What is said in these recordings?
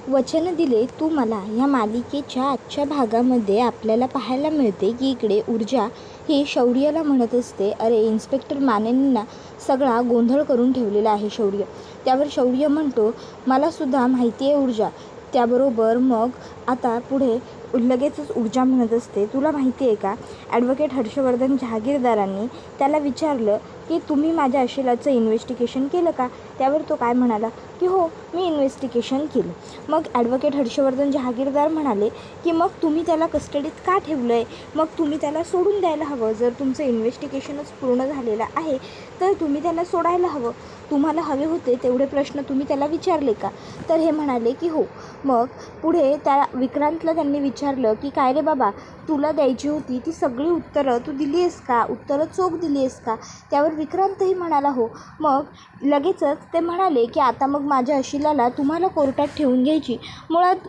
वचन दिले तू मला ह्या मालिकेच्या आजच्या भागामध्ये आपल्याला पाहायला मिळते की इकडे ऊर्जा ही शौर्यला म्हणत असते, अरे इन्स्पेक्टर मानेंना सगळा गोंधळ करून ठेवलेला आहे शौर्य. त्यावर शौर्य म्हणतो, मलासुद्धा माहिती आहे ऊर्जा. त्याबरोबर मग आता पुढे लगेचच ऊर्जा म्हणत असते, तुला माहिती आहे का, ॲडव्होकेट हर्षवर्धन जहागीरदारांनी त्याला विचारलं की तुम्ही माझ्या अशिलाचं इन्व्हेस्टिगेशन केलं का. त्यावर तो काय म्हणाला की हो, मी इन्व्हेस्टिगेशन केलं. मग ॲडव्होकेट हर्षवर्धन जहागीरदार म्हणाले की मग तुम्ही त्याला कस्टडीत का ठेवलं आहे, मग तुम्ही त्याला सोडून द्यायला हवं. जर तुमचं इन्व्हेस्टिगेशनच पूर्ण झालेलं आहे तर तुम्ही त्याला सोडायला हवं. तुम्हाला हवे होते तेवढे प्रश्न तुम्ही त्याला विचारले का. तर हे म्हणाले की हो. मग पुढे त्या विक्रांतला त्यांनी विचारलं की काय रे बाबा, तुला द्यायची होती ती सगळी उत्तरं तू दिली आहेस का, उत्तरं चोख दिली आहेस का. त्यावर विक्रांतही म्हणाला हो. मग लगेचच ते म्हणाले की आता मग माझ्या अशिलाला तुम्हाला कोर्टात ठेवून घ्यायची, मुळात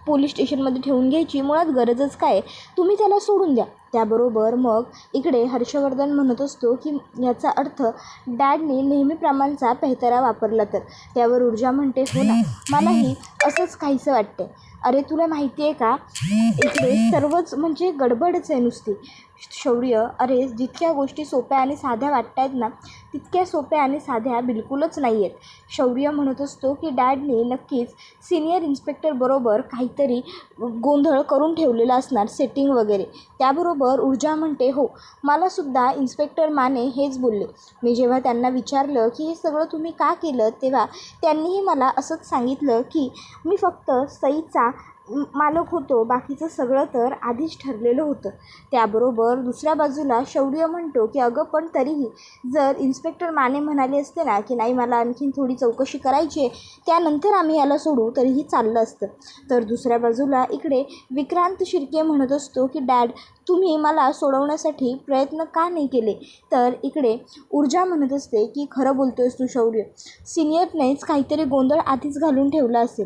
पोलीस स्टेशनमध्ये ठेवून घ्यायची मुळात गरजच काय, तुम्ही त्याला सोडून द्या. त्याबरोबर मग इकडे हर्षवर्धन म्हणत असतो की याचा अर्थ डॅडने नेहमीप्रमाणचा पेहतरा वापरला तर. त्यावर ऊर्जा म्हणते, हो ना, मलाही असंच काहीसं वाटतं. अरे तुला माहिती आहे का, इकडे सर्वच म्हणजे गडबडच आहे नुसती. शौर्य, अरे जितक्या गोष्टी सोप्या आणि साध्या वाटत आहेत ना, तितक्या सोप्या आणि साध्या बिलकुलच नाही आहेत. शौर्य म्हणत असतो की डॅडने नक्कीच सिनियर इन्स्पेक्टरबरोबर काहीतरी गोंधळ करून ठेवलेला असणार, सेटिंग वगैरे. त्याबरोबर ऊर्जा म्हणते, हो, मलासुद्धा इन्स्पेक्टर माने हेच बोलले. मी जेव्हा त्यांना विचारलं की हे सगळं तुम्ही का केलं, तेव्हा त्यांनीही मला असंच सांगितलं की मी फक्त सईचा मालक होतो, बाकीचं सगळं तर आधीच ठरलेलं होतं. त्याबरोबर दुसऱ्या बाजूला शौर्य म्हणतो की अगं पण तरीही जर इन्स्पेक्टर माने म्हणाले असते ना की नाही मला आणखीन थोडी चौकशी करायची आहे, त्यानंतर आम्ही याला सोडू, तरीही चाललं असतं. तर दुसऱ्या बाजूला इकडे विक्रांत शिर्के म्हणत असतो की डॅड, तुम्ही मला सोडवण्यासाठी प्रयत्न का नाही केले. तर इकडे ऊर्जा म्हणत असते की खरं बोलतोयस तू शौर्य, सिनियरनेच काहीतरी गोंधळ आधीच घालून ठेवला असेल,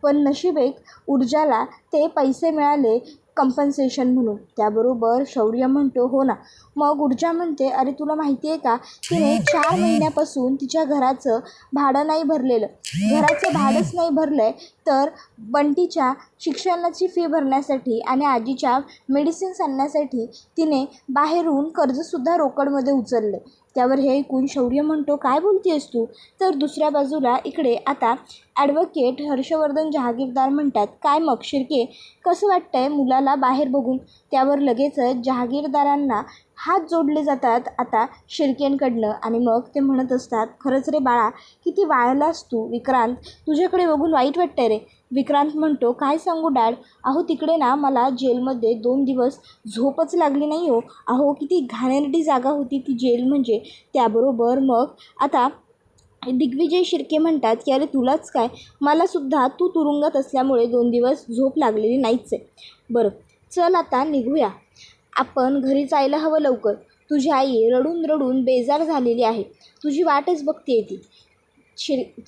पण नशीब एक ऊर्जाला ते पैसे मिळाले कंपन्सेशन म्हणून. त्याबरोबर शौर्य म्हणतो, हो ना. मग ऊर्जा म्हणते, अरे तुला माहिती आहे का, तिने 4 महिन्यापासून तिच्या घराचं भाडं नाही भरलेलं, घराचं भाडंच नाही भरलं आहे, तर बंटीच्या शिक्षणाची फी भरण्यासाठी आणि आजीच्या मेडिसिन्स आणण्यासाठी तिने बाहेरून कर्जसुद्धा रोकडमध्ये उचललं. त्यावर हे ऐकून शौर्य म्हणतो, काय बोलतेस तू. तर दुसऱ्या बाजूला इकडे आता ॲडव्होकेट हर्षवर्धन जहागीरदार म्हणतात, काय मग शिर्के, कसं वाटतंय मुलाला बाहेर बघून. त्यावर लगेचच जहागीरदारांना हात जोडले जातात आता शिर्केंकडनं आणि मग ते म्हणत असतात, खरंच रे बाळा, किती वाळलास तू. विक्रांत, तुझ्याकडे बघून वाईट वाटतंय रे. विक्रांत म्हणतो, काय सांगू डॅड, अहो तिकडे ना मला जेलमध्ये 2 दिवस झोपच लागली नाही हो. अहो किती घाणेरडी जागा होती ती जेल म्हणजे. त्याबरोबर मग आता दिग्विजय शिर्के म्हणतात की अरे तुलाच काय, मलासुद्धा तू तुरुंगात असल्यामुळे 2 दिवस झोप लागलेली नाहीच आहे. बरं, चल आता निघूया, आपण घरी जायला हवं लवकर. तुझी आई रडून रडून बेजार झालेली आहे, तुझी वाटच बघते ती.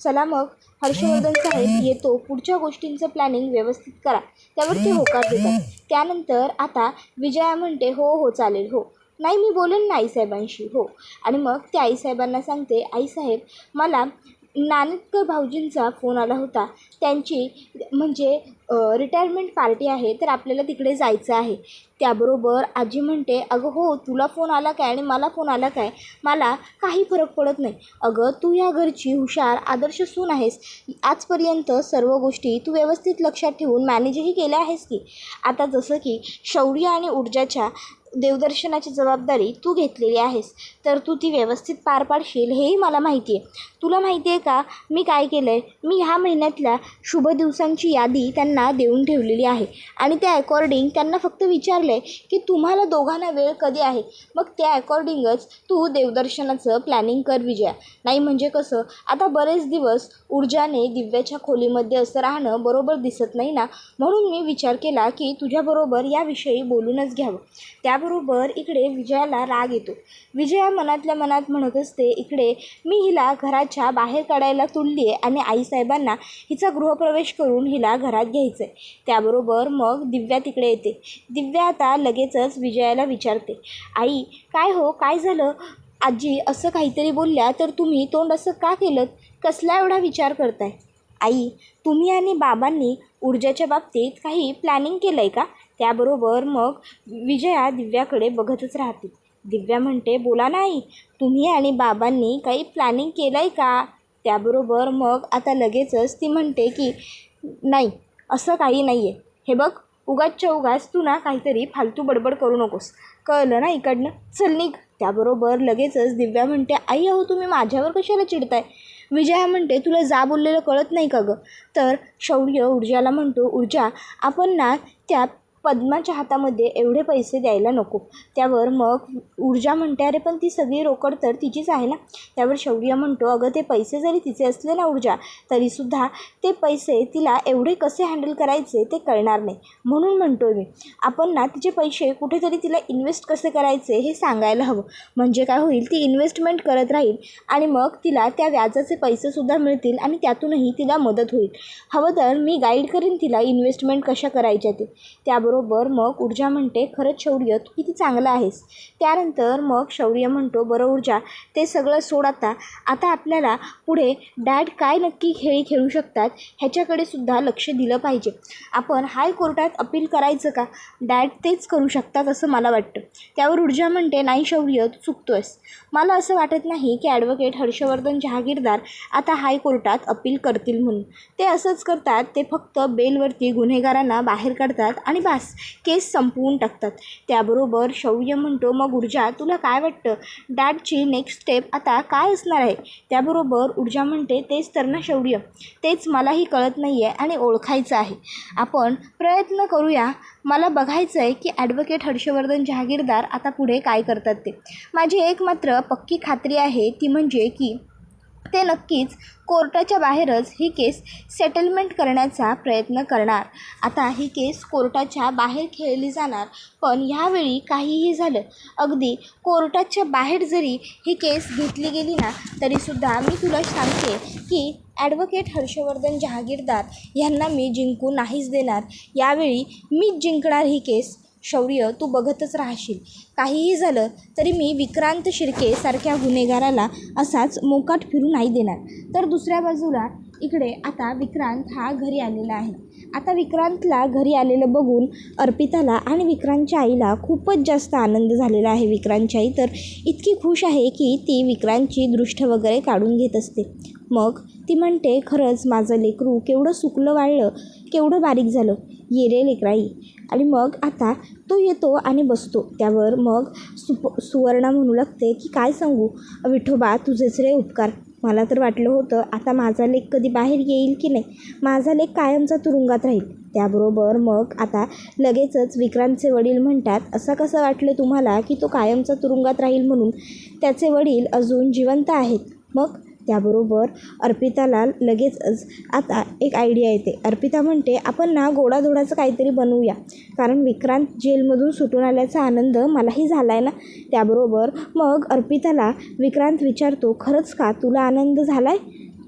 चला मग, हर्षवर्धन साहेब येतो, पुढच्या गोष्टींचं प्लॅनिंग व्यवस्थित करा. त्यावर ते होकार देतात. त्यानंतर आता विजया म्हणते, हो हो चालेल, हो नाही मी बोलेन ना आईसाहेबांशी, हो. आणि मग ते आईसाहेबांना सांगते, आईसाहेब मला नानिटकर भाऊजींचा फोन आला होता, त्यांची म्हणजे रिटायरमेंट पार्टी आहे, तर आपल्याला तिकडे जायचं आहे. त्याबरोबर आजी म्हणते, अगं हो, तुला फोन आला काय आणि मला फोन आला काय, मला काही फरक पडत नाही. अगं तू या घरची हुशार आदर्श सून आहेस, आजपर्यंत सर्व गोष्टी तू व्यवस्थित लक्षात ठेवून मॅनेजही केल्या आहेस की. आता जसं की शौर्य आणि ऊर्जाच्या देवदर्शनाची जबाबदारी तू घेतलेली आहेस, तर तू ती व्यवस्थित पार पाडशील हेही मला माहिती आहे. तुला माहिती आहे का मी काय केलं आहे, मी ह्या महिन्यातल्या शुभ दिवसांची यादी त्यांना देऊन ठेवलेली आहे आणि त्या अकॉर्डिंग त्यांना फक्त विचारलं आहे की तुम्हाला दोघांना वेळ कधी आहे, मग त्या अकॉर्डिंगच तू देवदर्शनाचं प्लॅनिंग कर विजया. नाही म्हणजे कसं, आता बरेच दिवस ऊर्जाने दिव्याच्या खोलीमध्ये असं राहणं बरोबर दिसत नाही ना, म्हणून मी विचार केला की तुझ्याबरोबर याविषयी बोलूनच घ्यावं. त्याबरोबर इकडे विजयाला राग येतो. विजया मनातल्या मनात म्हणत असते, इकडे मी हिला घराच्या बाहेर काढायला तुलली आहे आणि आईसाहेबांना हिचा गृहप्रवेश करून हिला घरात घ्यायचं आहे. त्याबरोबर मग दिव्या तिकडे येते. दिव्या आता लगेचच विजयाला विचारते, आई काय हो, काय झालं, आजी असं काहीतरी बोलल्या तर तुम्ही तोंड असं का केलं, कसला एवढा विचार करताय. आई, तुम्ही आणि बाबांनी ऊर्जाच्या बाबतीत काही प्लॅनिंग केलं आहे का? त्याबरोबर मग विजया दिव्याकडे बघतच राहते. दिव्या म्हणते, बोला नाही, तुम्ही आणि बाबांनी काही प्लॅनिंग केलं आहे का? त्याबरोबर मग आता लगेचच ती म्हणते की नाही, असं काही नाही आहे. हे बघ, उगाचच्या उगाच तू ना काहीतरी फालतू बडबड करू नकोस, कळलं ना? इकडनं चल निघ. त्याबरोबर लगेचच दिव्या म्हणते, आई अहो तुम्ही माझ्यावर कशाला चिडताय? विजया म्हणते, तुला जा बोललेलं कळत नाही का गं? तर शौर्य ऊर्जाला म्हणतो, ऊर्जा, आपण ना त्या पद्माच्या हातामध्ये एवढे पैसे द्यायला नको. त्यावर मग ऊर्जा म्हणते, अरे पण ती सगळी रोकड तर तिचीच आहे ना. त्यावर शौर्य म्हणतो, अगं ते पैसे जरी तिचे असले ना ऊर्जा, तरीसुद्धा ते पैसे तिला एवढे कसे हँडल करायचे ते कळणार नाही. म्हणून म्हणतो मी, आपण ना तिचे पैसे कुठेतरी तिला इन्व्हेस्ट कसे करायचे हे सांगायला हवं. म्हणजे काय होईल, ती इन्व्हेस्टमेंट करत राहील आणि मग तिला त्या व्याजाचे पैसेसुद्धा मिळतील आणि त्यातूनही तिला मदत होईल. हवं तर मी गाईड करेन तिला इन्व्हेस्टमेंट कशा करायच्या ते. त्याबरोबर मग ऊर्जा म्हणते, खरंच शौर्य तू किती चांगला आहेस. त्यानंतर मग शौर्य म्हणतो, बरं ऊर्जा, ते सगळं सोड आता. आता आपल्याला पुढे डॅड काय नक्की खेळी खेळू शकतात ह्याच्याकडे सुद्धा लक्ष दिलं पाहिजे. आपण हायकोर्टात अपील करायचं का? डॅड तेच करू शकतात असं मला वाटतं. त्यावर ऊर्जा म्हणते, नाही शौर्य, तू चुकतोयस. मला असं वाटत नाही की ॲडव्होकेट हर्षवर्धन जहागीरदार आता हायकोर्टात अपील करतील म्हणून. ते असंच करतात, ते फक्त बेलवरती गुन्हेगारांना बाहेर काढतात आणि बास, केस संपवून टाकतात. त्याबरोबर शौर्य म्हणतो, मग ऊर्जा, तुला काय वाटतं डॅडची नेक्स्ट स्टेप आता काय असणार आहे? त्याबरोबर ऊर्जा म्हणते, तेच तर ना शौर्य, तेच मलाही कळत नाही आहे आणि ओळखायचं आहे. आपण प्रयत्न करूया. मला बघायचं आहे की ॲडव्होकेट हर्षवर्धन जहागीरदार आता पुढे काय करतात ते. माझी एक मात्र पक्की खात्री आहे, ती म्हणजे की ते नक्कीच कोर्टाच्या बाहेरच ही केस सेटलमेंट करण्याचा प्रयत्न करणार. आता ही केस कोर्टाच्या बाहेर खेळली जाणार, पण ह्यावेळी काहीही झालं, अगदी कोर्टाच्या बाहेर जरी ही केस घेतली गेली ना, तरीसुद्धा मी तुला सांगते की ॲडव्होकेट हर्षवर्धन जहागीरदार यांना मी जिंकू नाहीच देणार. यावेळी मीच जिंकणार ही केस. शौर्य, तू बघतच राहशील. काहीही झालं तरी मी विक्रांत शिर्के सारख्या गुन्हेगाराला असाच मोकाट फिरू नाही देणार. तर दुसऱ्या बाजूला इकडे आता विक्रांत हा घरी आलेला आहे. आता विक्रांतला घरी आलेलं बघून अर्पिताला आणि विक्रांतच्या आईला खूपच जास्त आनंद झालेला आहे. विक्रांतची आई तर इतकी खुश आहे की ती विक्रांतची दृष्ट वगैरे काढून घेत असते. मग ती म्हणते, खरंच माझं लेकरू केवढं सुकलं वाळलं, केवढं बारीक झालं, ये रे लेकराई. आणि मग आता तो येतो आणि बसतो. त्यावर मग सुवर्णा म्हणू लागते की काय सांगू विठोबा, तुझेच रे उपकार. मला तर वाटलं होतं आता माझा लेक कधी बाहेर येईल की नाही, माझा लेक कायमचा तुरुंगात राहील. त्याबरोबर मग आता लगेचच विक्रांतचे वडील म्हणतात, असं कसं वाटलं तुम्हाला की तो कायमचा तुरुंगात राहील म्हणून? त्याचे वडील अजून जिवंत आहेत. मग त्याबरोबर अर्पिताला लगेचच आता एक आयडिया येते. अर्पिता म्हणते, आपण ना गोडाधोडाचं काहीतरी बनवूया, कारण विक्रांत जेलमधून सुटून आल्याचा आनंद मलाही झाला आहे ना. त्याबरोबर मग अर्पिताला विक्रांत विचारतो, खरंच का तुला आनंद झाला आहे?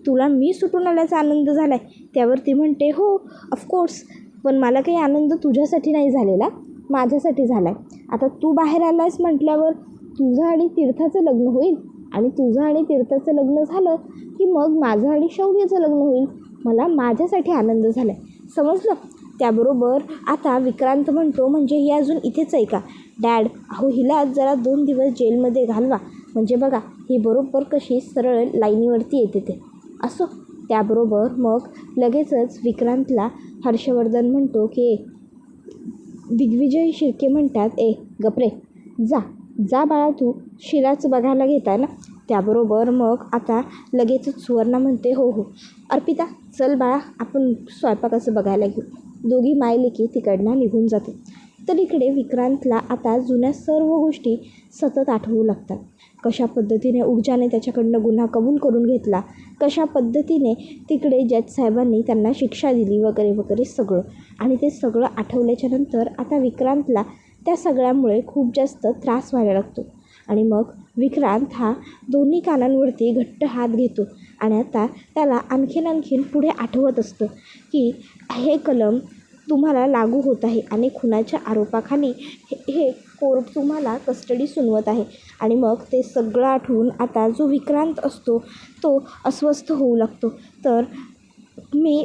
तुला मी सुटून आल्याचा आनंद झाला आहे? त्यावर ती म्हणते, हो ऑफकोर्स, पण मला काही आनंद तुझ्यासाठी नाही झालेला, माझ्यासाठी झाला आहे. आता तू बाहेर आला आहेस म्हटल्यावर तुझं आणि तीर्थाचं लग्न होईल, आणि तुझं आणि तीर्थाचं लग्न झालं की मग माझं आणि शौर्याचं लग्न होईल. मला माझ्यासाठी आनंद झाला आहे, समजलं? त्याबरोबर आता विक्रांत म्हणतो, म्हणजे ही अजून इथेच आहे का? डॅड, अहो हिला जरा 2 दिवस जेलमध्ये घालवा, म्हणजे बघा ही बरोबर कशी सरळ लाईनीवरती येते ते. असो. त्याबरोबर मग लगेचच विक्रांतला हर्षवर्धन म्हणतो की दिग्विजय शिर्के म्हणतात, ए गपरे, जा जा बाळा, तू शिराच बघायला घेताय ना. त्याबरोबर मग आता लगेचच सुवर्णा म्हणते, हो हो अर्पिता, चल बाळा, आपण स्वयंपाकाचं बघायला घेऊ. दोघी मायलेकी तिकडनं निघून जाते. तर इकडे विक्रांतला आता जुन्या सर्व गोष्टी सतत आठवू लागतात. कशा पद्धतीने ऊर्जाने त्याच्याकडनं गुन्हा कबूल करून घेतला, कशा पद्धतीने तिकडे जज साहेबांनी त्यांना शिक्षा दिली वगैरे वगैरे सगळं. आणि ते सगळं आठवल्याच्या नंतर आता विक्रांतला त्या सगळ्यामुळे खूप जास्त त्रास व्हायला लागतो. आणि मग विक्रांत हा दोन्ही कानांवरती घट्ट हात घेतो आणि आता त्याला आणखीन पुढे आठवत असतं की हे कलम तुम्हाला लागू होत आहे आणि खुनाच्या आरोपाखाली हे कोर्ट तुम्हाला कस्टडी सुनवत आहे. आणि मग ते सगळं आठवून आता जो विक्रांत असतो तो अस्वस्थ होऊ लागतो. तर मी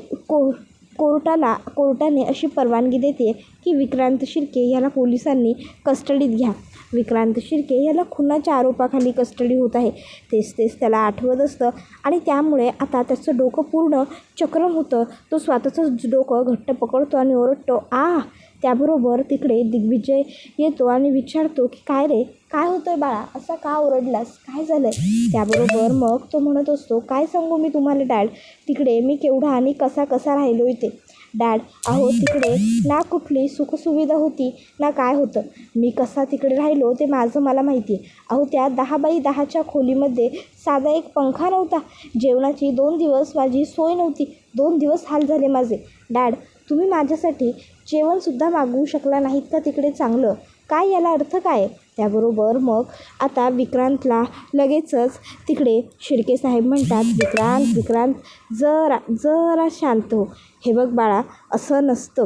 कोर्टाने अशी परवानगी देते की विक्रांत शिर्के याला पोलिसांनी कस्टडीत घ्या. विक्रांत शिर्के याला खुनाच्या आरोपाखाली कस्टडी होत आहे. तेच त्याला आठवत असतं आणि त्यामुळे आता त्याचं डोकं पूर्ण चक्रम होतं. तो स्वतःचंच डोकं घट्ट पकडतो आणि ओरडतो, आ. त्याबरोबर तिकडे दिग्विजय येतो आणि विचारतो की काय रे, काय होतंय बाळा, असा का ओरडलास, काय झालंय? त्याबरोबर मग तो म्हणत असतो, काय सांगू मी तुम्हाला डॅड, तिकडे मी केवढा आणि कसा राहिलो इथे. डॅड, अहो तिकडे ना कुठली सुखसुविधा होती ना काय होतं. मी कसा तिकडे राहिलो ते मला माहिती आहे. अहो त्या 10x10च्या खोलीमध्ये साधा एक पंखा नव्हता. जेवणाची 2 दिवस माझी सोय नव्हती. 2 दिवस हाल झाले माझे. डॅड, तुम्ही माझ्यासाठी जेवणसुद्धा मागवू शकला नाहीत का तिकडे चांगलं? काय याला अर्थ काय? त्याबरोबर मग आता विक्रांतला लगेचच तिकडे शिर्के साहेब म्हणतात, विक्रांत जरा शांत हो. हे बघ बाळा, असं नसतं.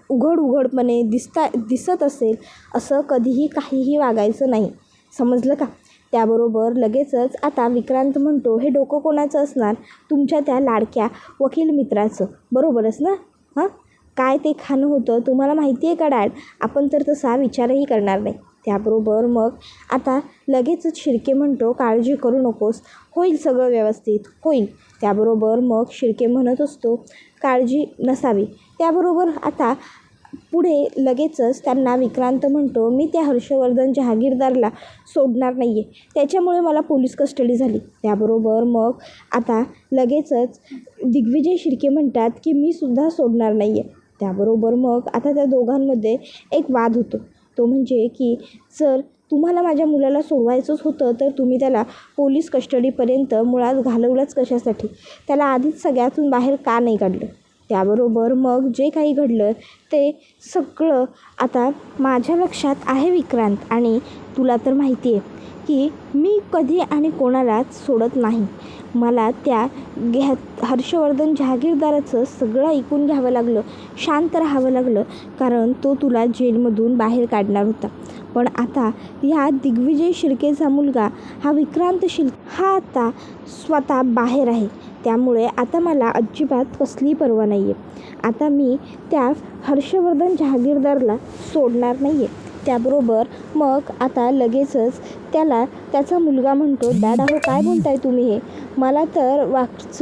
उघडपणे दिसत असेल असं कधीही काहीही वागायचं नाही, समजलं का? त्याबरोबर लगेचच आता विक्रांत म्हणतो, हे डोकं कोणाचं असणार? तुमच्या त्या लाडक्या वकील मित्राचं, बरोबरच ना? हां, काय ते खाणं होतं तुम्हाला माहिती आहे का डॅड? आपण तर तसा विचारही करणार नाही. त्याबरोबर मग आता लगेचच शिर्के म्हणतो, काळजी करू नकोस, होईल सगळं व्यवस्थित, होईल. त्याबरोबर मग शिर्के म्हणत असतो, काळजी नसावी. त्याबरोबर आता पुढे लगेचच त्यांना विक्रांत म्हणतो, मी त्या हर्षवर्धन जहागीरदारला सोडणार नाही आहे, त्याच्यामुळे मला पोलीस कस्टडी झाली. त्याबरोबर मग आता लगेचच दिग्विजय शिर्के म्हणतात की मी सुद्धा सोडणार नाही आहे. त्याबरोबर मग आता त्या दोघांमध्ये एक वाद होतो. तो म्हणजे की जर तुम्हाला माझ्या मुलाला सोडवायचंच होतं तर तुम्ही त्याला पोलीस कस्टडीपर्यंत मुळात घालवलंच कशासाठी? त्याला आधीच सगळ्यातून बाहेर का नाही काढलं? त्याबरोबर मग जे काही घडलं ते सगळं आता माझ्या लक्षात आहे विक्रांत, आणि तुला तर माहिती आहे की मी कधी आणि कोणालाच सोडत नाही. मला त्या हर्षवर्धन जहागीरदाराचं सगळं ऐकून घ्यावं लागलं, शांत राहावं लागलं, कारण तो तुला जेलमधून बाहेर काढणार होता. पण आता ह्या दिग्विजय शिर्केचा मुलगा हा विक्रांत शिर्के हा आता स्वतः बाहेर आहे. त्यामुळे आता मला अजिबात कसली पर्वा नाही आहे. आता मी त्या हर्षवर्धन जहागीरदारला सोडणार नाही आहे. त्याबरोबर मग आता लगेचच त्याला त्याचा मुलगा म्हणतो, डॅड अहो काय बोलताय तुम्ही हे? मला तर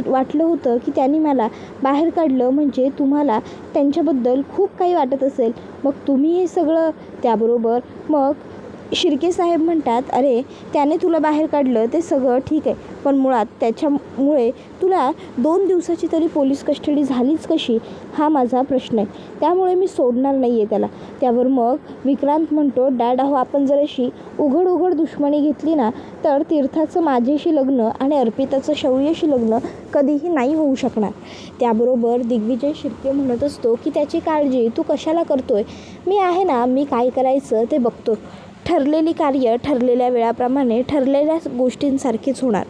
वाटलं होतं की त्यांनी मला बाहेर काढलं म्हणजे तुम्हाला त्यांच्याबद्दल खूप काही वाटत असेल, मग तुम्ही हे सगळं. त्याबरोबर मग शिर्के साहेब म्हणतात, अरे त्याने तुला बाहेर काढलं ते सगळं ठीक आहे, पण मुळात त्याच्यामुळे तुला 2 दिवसाची तरी पोलीस कस्टडी झालीच कशी, हा माझा प्रश्न आहे. त्यामुळे मी सोडणार नाही आहे त्याला. त्यावर मग विक्रांत म्हणतो, डॅड अहो आपण जर अशी उघड दुश्मनी घेतली ना तर तीर्थाचं माझ्याशी लग्न आणि अर्पिताचं शौर्याशी लग्न कधीही नाही होऊ शकणार. त्याबरोबर दिग्विजय शिर्के म्हणत असतो की त्याची काळजी तू कशाला करतोय? मी आहे ना, मी काय करायचं ते बघतो. ठरलेली कार्य ठरलेल्या वेळाप्रमाणे ठरलेल्या गोष्टींसारखीच होणार.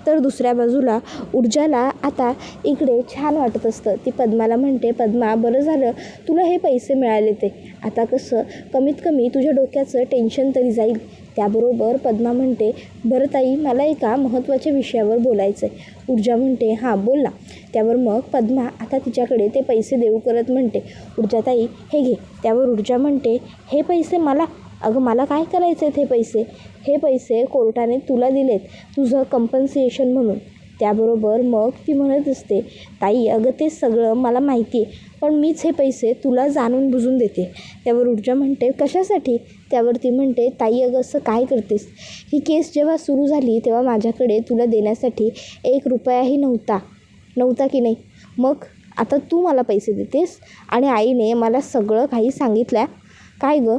तर दुसऱ्या बाजूला ऊर्जाला आता इकडे छान वाटत असतं. ती पद्माला म्हणते, पद्मा बरं झालं तुला हे पैसे मिळाले, ते आता कसं कमीत कमी तुझ्या डोक्याचं टेन्शन तरी जाईल. त्याबरोबर पद्मा म्हणते, बरं ताई मला एका महत्त्वाच्या विषयावर बोलायचं आहे. ऊर्जा म्हणते, हां बोल ना. त्यावर मग पद्मा आता तिच्याकडे ते पैसे देऊ करत म्हणते, ऊर्जाताई हे घे. त्यावर ऊर्जा म्हणते, हे पैसे मला? अगं मला काय करायचे आहेत हे पैसे? हे पैसे कोर्टाने तुला दिलेत तुझं कंपन्सेशन म्हणून. त्याबरोबर मग ती म्हणत असते, ताई अगं ते सगळं मला माहिती आहे, पण मीच हे पैसे तुला जाणून बुजून देते. त्यावर ऊर्जा म्हणते, कशासाठी? त्यावर ती म्हणते, ताई अगं असं काय करतेस? ही केस जेव्हा सुरू झाली तेव्हा माझ्याकडे तुला देण्यासाठी 1 रुपयाही नव्हता की नाही? मग आता तू मला पैसे देतेस आणि आईने मला सगळं काही सांगितलं. काय गं,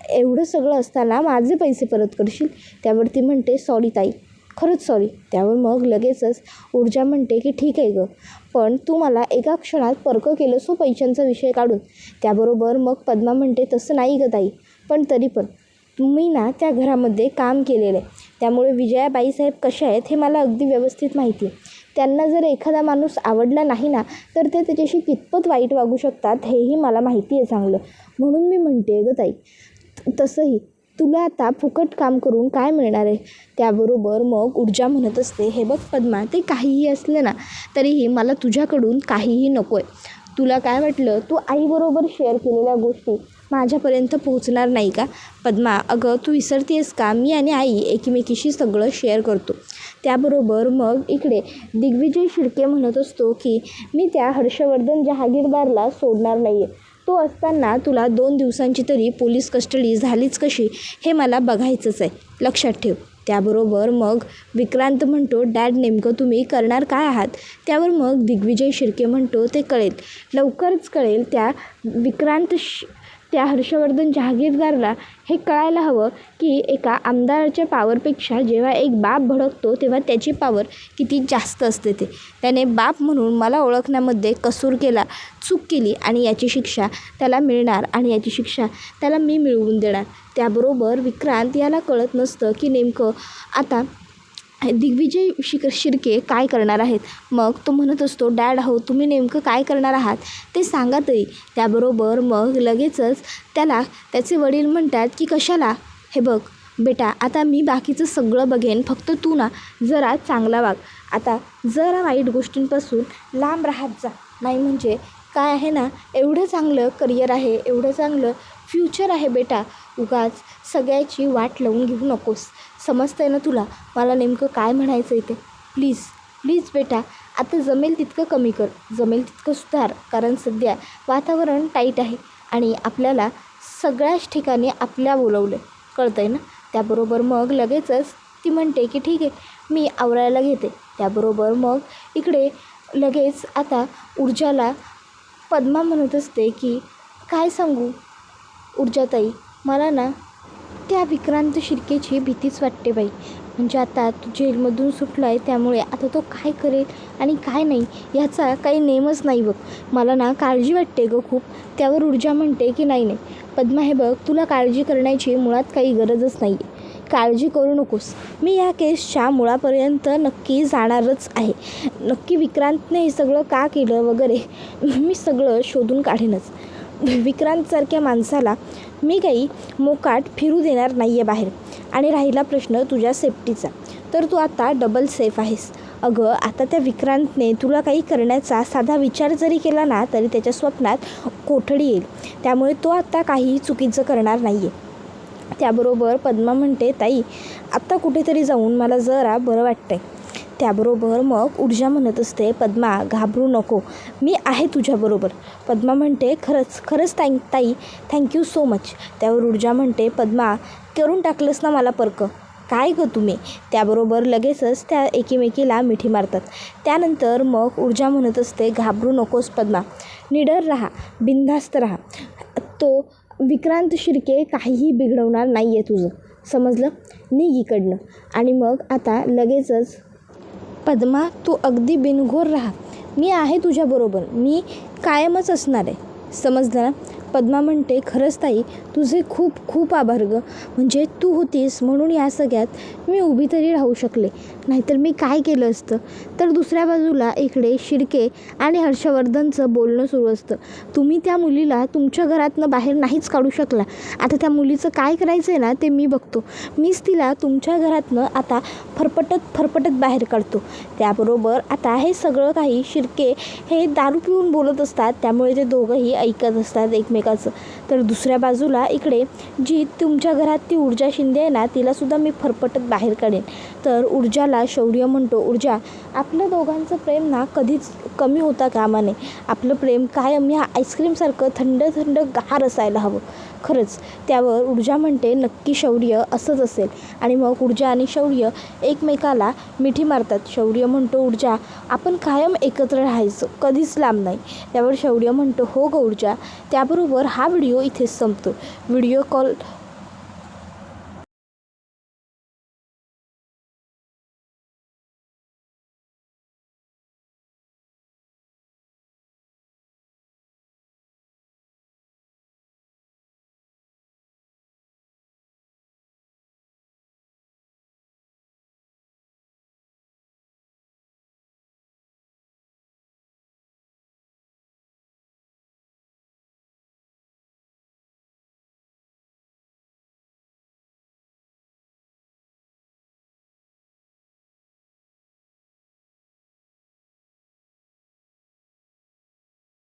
एवढं सगळं असताना माझे पैसे परत करशील? त्यावर ती म्हणते, सॉरी ताई, खरंच सॉरी. त्यावर मग लगेचच ऊर्जा म्हणते की ठीक आहे गं, पण तू मला एका क्षणात परकं केलंस हो पैशांचा विषय काढून. त्याबरोबर मग पद्मा म्हणते, तसं नाही गं ताई, पण तरी पण तुम्ही ना त्या घरामध्ये काम केलेलं आहे, त्यामुळे विजयाबाई साहेब कशा आहेत हे मला अगदी व्यवस्थित माहिती आहे. त्यांना जर एखादा माणूस आवडला नाही ना तर ते त्याच्याशी कितपत वाईट वागू शकतात हेही मला माहिती आहे चांगलं. म्हणून मी म्हणते गं ताई, तसंही तुला आता फुकट काम करून काय मिळणार आहे. त्याबरोबर मग ऊर्जा म्हणत असते, हे बघ पद्मा, ते काहीही असलं ना तरीही मला तुझ्याकडून काहीही नको आहे. तुला काय वाटलं तू आईबरोबर शेअर केलेल्या गोष्टी माझ्यापर्यंत पोहोचणार नाही का. पद्मा, अगं तू विसरतेस का, मी आणि आई एकमेकीशी सगळं शेअर करतो. त्याबरोबर मग इकडे दिग्विजय शिर्के म्हणत असतो की मी त्या हर्षवर्धन जहागीरदारला सोडणार नाही आहे. तो असताना तुला 2 दिवसांची तरी पोलीस कस्टडी झालीच कशी हे मला बघायचंच आहे, लक्षात ठेव. त्याबरोबर मग विक्रांत म्हणतो, डॅड नेमकं तुम्ही करणार काय आहात. त्यावर मग दिग्विजय शिर्के म्हणतो, ते कळेल, लवकरच कळेल. त्या हर्षवर्धन जहागीरदारला हे कळायला हवं की एका आमदाराच्या पॉवरपेक्षा जेव्हा एक बाप भडकतो तेव्हा त्याची पॉवर किती जास्त असते. त्याने बाप म्हणून मला ओळखण्यामध्ये कसूर केला, चूक केली आणि याची शिक्षा त्याला मिळणार आणि याची शिक्षा त्याला मी मिळवून देणार. त्याबरोबर विक्रांत याला कळत नसतं की नेमकं आता दिग्विजय शिर्के काय करणार आहेत. मग तो म्हणत असतो, डॅड हो तुम्ही नेमकं काय करणार आहात ते सांगा तरी. त्याबरोबर मग लगेचच त्याला त्याचे वडील म्हणतात की कशाला. हे बघ बेटा, आता मी बाकीचं सगळं बघेन, फक्त तू ना जरा चांगला वाग. आता जरा वाईट गोष्टींपासून लांब राहत जा. नाही म्हणजे काय आहे ना, एवढं चांगलं करिअर आहे, एवढं चांगलं फ्युचर आहे बेटा, उगाच सगळ्याची वाट लावून घेऊ नकोस. समजतंय ना तुला मला नेमकं काय म्हणायचं आहे ते. प्लीज प्लीज बेटा, आता जमेल तितकं कमी कर, जमेल तितकं सुधार, कारण सध्या वातावरण टाईट आहे आणि आपल्याला सगळ्याच ठिकाणी आपल्या बोलवलं, कळतं आहे ना. त्याबरोबर मग लगेचच ती म्हणते की ठीक आहे, मी आवरायला घेते. त्याबरोबर मग इकडे लगेच आता ऊर्जाला पद्मा म्हणत असते की काय सांगू ऊर्जाताई, मला ना त्या विक्रांत शिर्केची भीतीच वाटते बाई. म्हणजे आता तो जेलमधून सुटला आहे, त्यामुळे आता तो काय करेल आणि काय नाही ह्याचा काही नेमच नाही बघ. मला ना काळजी वाटते गं खूप. त्यावर ऊर्जा म्हणते की नाही नाही पद्मा, हे बघ तुला काळजी करण्याची मुळात काही गरजच नाही आहे, काळजी करू नकोस. मी या केसच्या मुळापर्यंत नक्की जाणारच आहे. नक्की विक्रांतने हे सगळं का केलं वगैरे मी सगळं शोधून काढेनच. विक्रांतसारख्या माणसाला मी काही मोकाट फिरू देणार नाही आहे बाहेर. आणि राहिला प्रश्न तुझ्या सेफ्टीचा, तर तू आता डबल सेफ आहेस. अगं आता त्या विक्रांतने तुला काही करण्याचा साधा विचार जरी केला ना तरी त्याच्या स्वप्नात कोठडी येईल. त्यामुळे तो आता काही चुकीचं करणार नाही आहे. त्याबरोबर पद्मा म्हणते, ताई आत्ता कुठेतरी जाऊन मला जरा बरं वाटतंय. त्याबरोबर मग ऊर्जा म्हणत असते, पद्मा घाबरू नको, मी आहे तुझ्याबरोबर. पद्मा म्हणते, खरंच ताई थँक्यू सो मच. त्यावर ऊर्जा म्हणते, पद्मा करून टाकलंस ना मला परकं, काय गं तुम्ही. त्याबरोबर लगेचच त्या एकीमेकीला मिठी मारतात. त्यानंतर मग ऊर्जा म्हणत असते, घाबरू नकोस पद्मा, निडर राहा, बिनधास्त राहा. तो विक्रांत शिर्के काहीही बिघडवणार नाही आहे तुझं, समजलं. निघ इकडनं. आणि मग आता लगेचच पद्मा तू अगदी बिनघोर राहा, मी आहे तुझ्याबरोबर, मी कायमच असणार आहे, समजलं ना. पद्मा म्हणते, खरंच ताई तुझे खूप खूप आभार गं. म्हणजे तू होतीस म्हणून या सगळ्यात मी उभी तरी राहू शकले, नाहीतर मी काय केलं असतं. तर दुसऱ्या बाजूला इकडे शिर्के आणि हर्षवर्धनचं बोलणं सुरू असतं. तुम्ही त्या मुलीला तुमच्या घरातनं बाहेर नाहीच काढू शकला, आता त्या मुलीचं काय करायचं आहे ना ते मी बघतो. मीच तिला तुमच्या घरातनं आता फरफटत बाहेर काढतो. त्याबरोबर आता हे सगळं काही शिर्के हे दारू पिऊन बोलत असतात, त्यामुळे ते दोघंही ऐकत असतात एकमेकांचं. तर दुसऱ्या बाजूला इकडे जी तुमच्या घरात ती ऊर्जा शिंदे आहे ना, तिलासुद्धा मी फरफटत बाहेर काढेन. तर ऊर्जाला शौर्य म्हणतो, ऊर्जा आपलं दोघांचं प्रेम ना कधीच कमी होता कामा नये. आपलं प्रेम कायम या आईस्क्रीमसारखं थंड गार असायला हवं, खरंच. त्यावर ऊर्जा म्हणते, नक्की शौर्य असंच असेल. आणि मग ऊर्जा आणि शौर्य एकमेकाला मिठी मारतात. शौर्य म्हणतो, ऊर्जा आपण कायम एकत्र राहायचं, कधीच लांब नाही. त्यावर शौर्य म्हणतो, हो गं ऊर्जा. त्याबरोबर हा व्हिडिओ इथेच संपतो. Video call